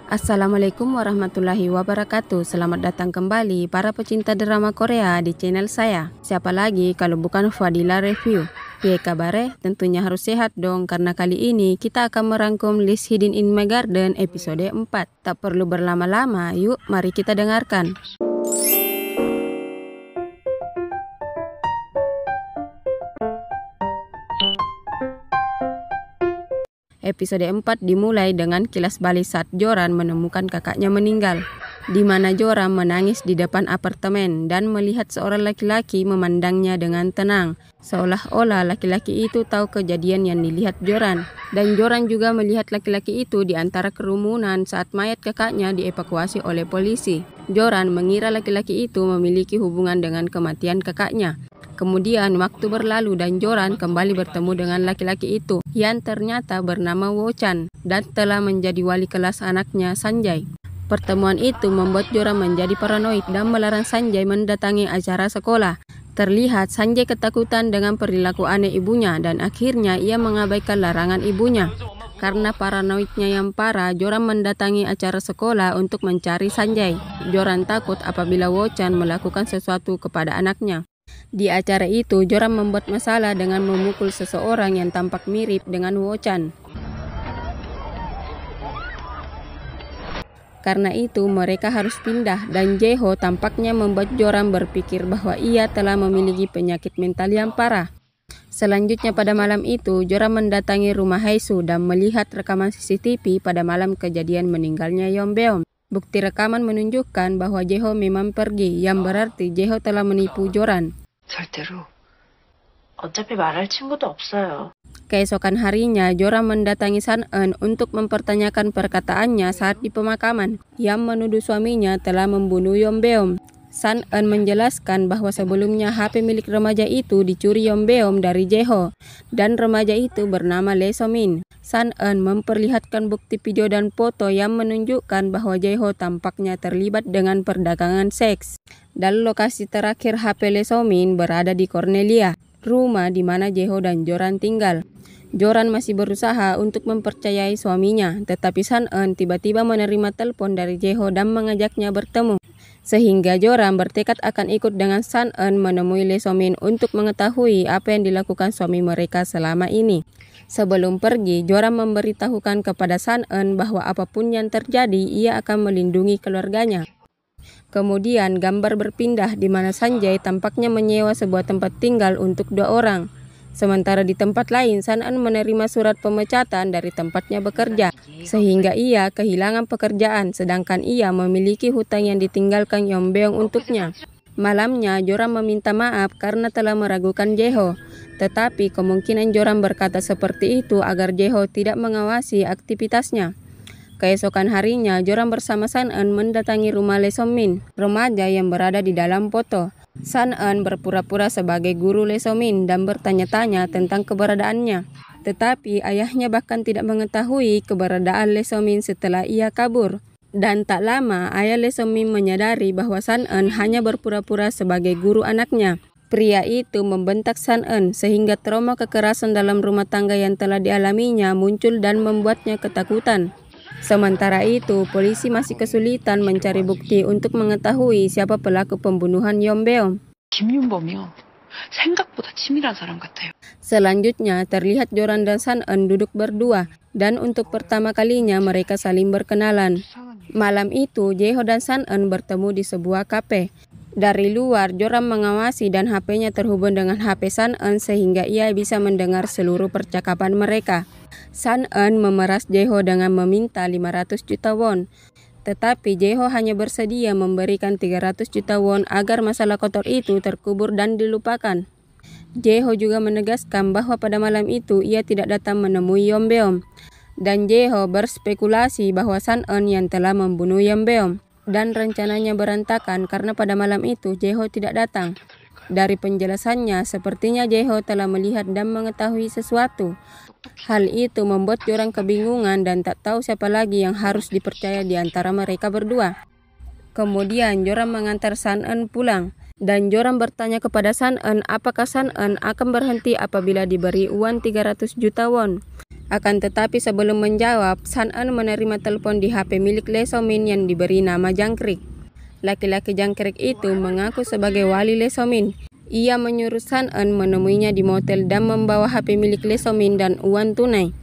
Assalamualaikum warahmatullahi wabarakatuh. Selamat datang kembali para pecinta drama Korea di channel saya. Siapa lagi kalau bukan Fadila Review. Piye kabare? Tentunya harus sehat dong, karena kali ini kita akan merangkum list Hidden in My Garden episode 4. Tak perlu berlama-lama, yuk mari kita dengarkan. Episode 4 dimulai dengan kilas balik saat Joran menemukan kakaknya meninggal, di mana Joran menangis di depan apartemen dan melihat seorang laki-laki memandangnya dengan tenang, seolah-olah laki-laki itu tahu kejadian yang dilihat Joran. Dan Joran juga melihat laki-laki itu di antara kerumunan saat mayat kakaknya dievakuasi oleh polisi. Joran mengira laki-laki itu memiliki hubungan dengan kematian kakaknya. Kemudian waktu berlalu dan Joran kembali bertemu dengan laki-laki itu yang ternyata bernama Wo-chan dan telah menjadi wali kelas anaknya Sanjay. Pertemuan itu membuat Joran menjadi paranoid dan melarang Sanjay mendatangi acara sekolah. Terlihat Sanjay ketakutan dengan perilaku aneh ibunya dan akhirnya ia mengabaikan larangan ibunya. Karena paranoidnya yang parah, Joran mendatangi acara sekolah untuk mencari Sanjay. Joran takut apabila Wo-chan melakukan sesuatu kepada anaknya. Di acara itu, Joran membuat masalah dengan memukul seseorang yang tampak mirip dengan Wo-chan. Karena itu, mereka harus pindah dan Jae-ho tampaknya membuat Joran berpikir bahwa ia telah memiliki penyakit mental yang parah. Selanjutnya pada malam itu, Joran mendatangi rumah Hae-soo dan melihat rekaman CCTV pada malam kejadian meninggalnya Yeon-beom. Bukti rekaman menunjukkan bahwa Jae-ho memang pergi, yang berarti Jae-ho telah menipu Joran. 절대로. 어차피 말할 친구도 없어요. Keesokan harinya, Joran mendatangi San-eun untuk mempertanyakan perkataannya saat di pemakaman, yang menuduh suaminya telah membunuh Yeon-beom. San-eun menjelaskan bahwa sebelumnya HP milik remaja itu dicuri Yeon-beom dari Jae-ho, dan remaja itu bernama Lee So-min. San-eun memperlihatkan bukti video dan foto yang menunjukkan bahwa Jae-ho tampaknya terlibat dengan perdagangan seks. Dan lokasi terakhir HP Lee So-min berada di Cornelia, rumah di mana Jae-ho dan Joran tinggal. Joran masih berusaha untuk mempercayai suaminya, tetapi San-eun tiba-tiba menerima telepon dari Jae-ho dan mengajaknya bertemu. Sehingga Joran bertekad akan ikut dengan San-eun menemui Lee So-min untuk mengetahui apa yang dilakukan suami mereka selama ini. Sebelum pergi, Joran memberitahukan kepada San-eun bahwa apapun yang terjadi, ia akan melindungi keluarganya. Kemudian gambar berpindah di mana Sanjay tampaknya menyewa sebuah tempat tinggal untuk 2 orang. Sementara di tempat lain, San-eun menerima surat pemecatan dari tempatnya bekerja, sehingga ia kehilangan pekerjaan, sedangkan ia memiliki hutang yang ditinggalkan Yeon-beom untuknya. Malamnya, Joran meminta maaf karena telah meragukan Jae-ho, tetapi kemungkinan Joran berkata seperti itu agar Jae-ho tidak mengawasi aktivitasnya. Keesokan harinya, Joran bersama San-eun mendatangi rumah Lee So-min, remaja yang berada di dalam foto. San-eun berpura-pura sebagai guru Lee So-min dan bertanya-tanya tentang keberadaannya. Tetapi ayahnya bahkan tidak mengetahui keberadaan Lee So-min setelah ia kabur. Dan tak lama, ayah Lee So-min menyadari bahwa San-eun hanya berpura-pura sebagai guru anaknya. Pria itu membentak San-eun sehingga trauma kekerasan dalam rumah tangga yang telah dialaminya muncul dan membuatnya ketakutan. Sementara itu, polisi masih kesulitan mencari bukti untuk mengetahui siapa pelaku pembunuhan Yeon-beom. 김윤범이요. 생각보다 치밀한 사람 같아요. Selanjutnya, terlihat Joran dan San-eun duduk berdua, dan untuk pertama kalinya mereka saling berkenalan. Malam itu, Jae-ho dan San-eun bertemu di sebuah kafe. Dari luar, Joran mengawasi dan HP-nya terhubung dengan HP San-eun sehingga ia bisa mendengar seluruh percakapan mereka. San-eun memeras Jae-ho dengan meminta 500 juta won. Tetapi Jae-ho hanya bersedia memberikan 300 juta won agar masalah kotor itu terkubur dan dilupakan. Jae-ho juga menegaskan bahwa pada malam itu ia tidak datang menemui Yeon-beom. Dan Jae-ho berspekulasi bahwa San-eun yang telah membunuh Yeon-beom. Dan rencananya berantakan karena pada malam itu Jae-ho tidak datang. Dari penjelasannya, sepertinya Jae-ho telah melihat dan mengetahui sesuatu. Hal itu membuat Joran kebingungan dan tak tahu siapa lagi yang harus dipercaya di antara mereka berdua. Kemudian Joran mengantar San-eun pulang, dan Joran bertanya kepada San-eun apakah San-eun akan berhenti apabila diberi uang 300 juta won. Akan tetapi sebelum menjawab, San Eun menerima telepon di HP milik Lee So-min yang diberi nama Jangkrik. Laki-laki Jangkrik itu mengaku sebagai wali Lee So-min. Ia menyuruh San Eun menemuinya di motel dan membawa HP milik Lee So-min dan uang tunai.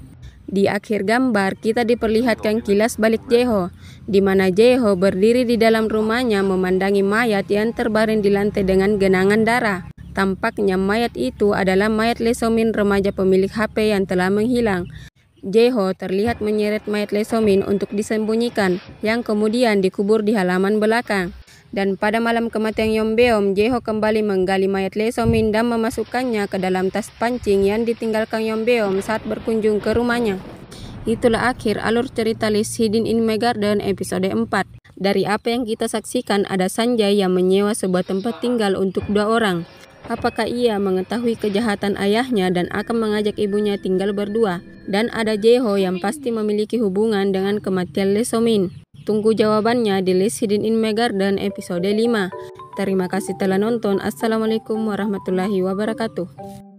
Di akhir gambar, kita diperlihatkan kilas balik Jae-ho, di mana Jae-ho berdiri di dalam rumahnya memandangi mayat yang terbaring di lantai dengan genangan darah. Tampaknya mayat itu adalah mayat Lee So-min, remaja pemilik HP yang telah menghilang. Jae-ho terlihat menyeret mayat Lee So-min untuk disembunyikan, yang kemudian dikubur di halaman belakang. Dan pada malam kematian Yonbeom, Jae-ho kembali menggali mayat Lee So-min dan memasukkannya ke dalam tas pancing yang ditinggalkan Yonbeom saat berkunjung ke rumahnya. Itulah akhir alur cerita List Hidden in My Garden episode 4. Dari apa yang kita saksikan, ada Sanjay yang menyewa sebuah tempat tinggal untuk 2 orang. Apakah ia mengetahui kejahatan ayahnya dan akan mengajak ibunya tinggal berdua? Dan ada Jae-ho yang pasti memiliki hubungan dengan kematian Lee So-min. Tunggu jawabannya di List Hidden in My Garden episode 5. Terima kasih telah nonton. Assalamualaikum warahmatullahi wabarakatuh.